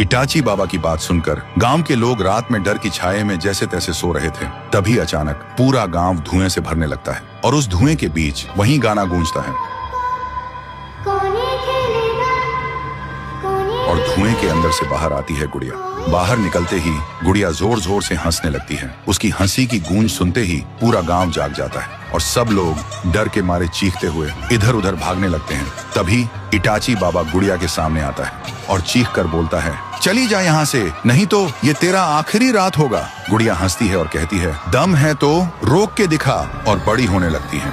Itachi बाबा की बात सुनकर गांव के लोग रात में डर की छाये में जैसे तैसे सो रहे थे। तभी अचानक पूरा गांव धुएं से भरने लगता है और उस धुएं के बीच वही गाना गूंजता है और धुएं के अंदर से बाहर आती है गुड़िया। बाहर निकलते ही गुड़िया जोर जोर से हंसने लगती है। उसकी हंसी की गूंज सुनते ही पूरा गांव जाग जाता है और सब लोग डर के मारे चीखते हुए इधर उधर भागने लगते हैं। तभी इटाची बाबा गुड़िया के सामने आता है और चीख कर बोलता है, चली जा यहाँ से, नहीं तो ये तेरा आखिरी रात होगा। गुड़िया हंसती है और कहती है, दम है तो रोक के दिखा, और बड़ी होने लगती है।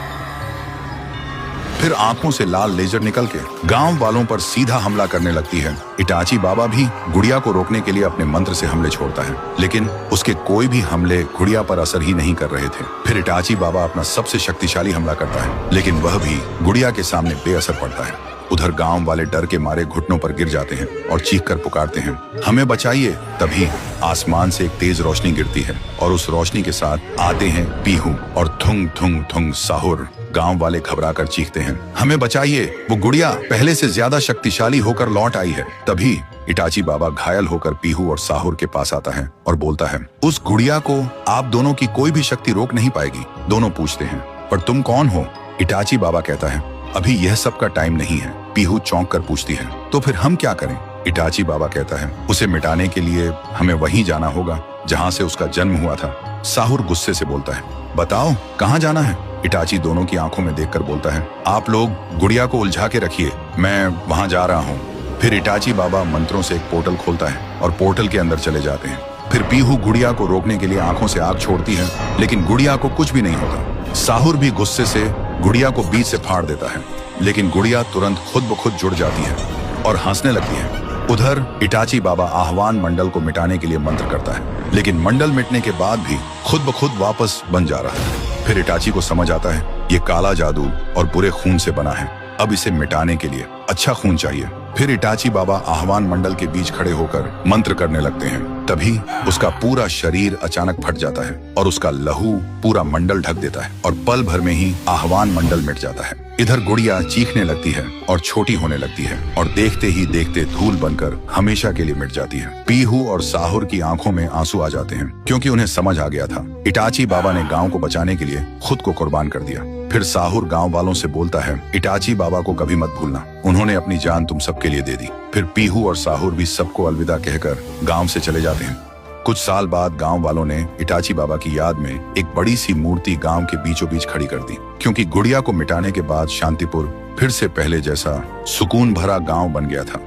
फिर आंखों से लाल लेजर निकल के गांव वालों पर सीधा हमला करने लगती है। इटाची बाबा भी गुड़िया को रोकने के लिए अपने मंत्र से हमले छोड़ता है, लेकिन उसके कोई भी हमले गुड़िया पर असर ही नहीं कर रहे थे। फिर इटाची बाबा अपना सबसे शक्तिशाली हमला करता है, लेकिन वह भी गुड़िया के सामने बेअसर पड़ता है। उधर गांव वाले डर के मारे घुटनों पर गिर जाते हैं और चीख कर पुकारते हैं, हमें बचाइए। तभी आसमान से एक तेज रोशनी गिरती है और उस रोशनी के साथ आते हैं पीहू और थुंग थुंग थुंग साहुर। गांव वाले घबरा कर चीखते हैं, हमें बचाइए, वो गुड़िया पहले से ज्यादा शक्तिशाली होकर लौट आई है। तभी इटाची बाबा घायल होकर पीहू और साहुर के पास आता है और बोलता है, उस गुड़िया को आप दोनों की कोई भी शक्ति रोक नहीं पाएगी। दोनों पूछते हैं, पर तुम कौन हो? इटाची बाबा कहता है, अभी यह सब का टाइम नहीं है। पीहू चौंक कर पूछती है, तो फिर हम क्या करें? इटाची बाबा कहता है, उसे मिटाने के लिए हमें वहीं जाना होगा जहाँ से उसका जन्म हुआ था। साहुर गुस्से से बोलता है, बताओ कहाँ जाना है? इटाची दोनों की आंखों में देखकर बोलता है, आप लोग गुड़िया को उलझा के रखिए, मैं वहां जा रहा हूँ। फिर इटाची बाबा मंत्रों से एक पोर्टल खोलता है और पोर्टल के अंदर चले जाते हैं। फिर पीहू गुड़िया को रोकने के लिए आंखों से आग छोड़ती है, लेकिन गुड़िया को कुछ भी नहीं होता। साहुर भी गुस्से से गुड़िया को बीच से फाड़ देता है, लेकिन गुड़िया तुरंत खुद ब खुद जुड़ जाती है और हंसने लगती है। उधर इटाची बाबा आह्वान मंडल को मिटाने के लिए मंत्र करता है, लेकिन मंडल मिटने के बाद भी खुद ब खुद वापस बन जा रहा है। फिर इटाची को समझ आता है, ये काला जादू और बुरे खून से बना है, अब इसे मिटाने के लिए अच्छा खून चाहिए। फिर इटाची बाबा आह्वान मंडल के बीच खड़े होकर मंत्र करने लगते हैं। तभी उसका पूरा शरीर अचानक फट जाता है और उसका लहू पूरा मंडल ढक देता है और पल भर में ही आह्वान मंडल मिट जाता है। इधर गुड़िया चीखने लगती है और छोटी होने लगती है और देखते ही देखते धूल बनकर हमेशा के लिए मिट जाती है। पीहू और साहुर की आंखों में आंसू आ जाते हैं, क्योंकि उन्हें समझ आ गया था इटाची बाबा ने गांव को बचाने के लिए खुद को कुर्बान कर दिया। फिर साहुर गांव वालों से बोलता है, इटाची बाबा को कभी मत भूलना, उन्होंने अपनी जान तुम सबके लिए दे दी। फिर पीहू और साहुर भी सबको अलविदा कहकर गांव से चले जाते हैं। कुछ साल बाद गांव वालों ने इटाची बाबा की याद में एक बड़ी सी मूर्ति गांव के बीचों बीच खड़ी कर दी, क्योंकि गुड़िया को मिटाने के बाद शांतिपुर फिर से पहले जैसा सुकून भरा गांव बन गया था।